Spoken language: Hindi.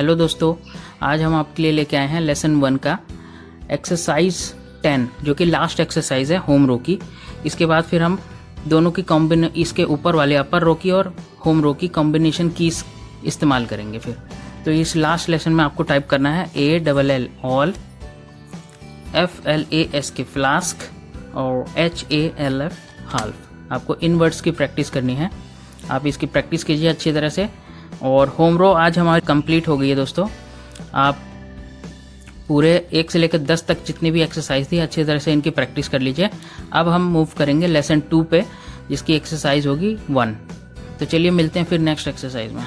हेलो दोस्तों, आज हम आपके लिए लेके आए हैं लेसन 1 का एक्सरसाइज 10 जो कि लास्ट एक्सरसाइज है होम रो की। इसके बाद फिर हम दोनों की इसके ऊपर वाले अपर रो की और होम रो की कॉम्बिनेशन की इस्तेमाल करेंगे। फिर तो इस लास्ट लेसन में आपको टाइप करना है ALL ऑल, FLAS के फ्लास्क और HALF हाल्फ। आपको इन वर्ड्स की प्रैक्टिस करनी है। आप इसकी प्रैक्टिस कीजिए अच्छी तरह से। और होम रो आज हमारी कंप्लीट हो गई है दोस्तों। आप पूरे 1 से लेकर 10 तक जितनी भी एक्सरसाइज थी अच्छी तरह से इनकी प्रैक्टिस कर लीजिए। अब हम मूव करेंगे लेसन 2 पे, जिसकी एक्सरसाइज होगी 1। तो चलिए मिलते हैं फिर नेक्स्ट एक्सरसाइज में।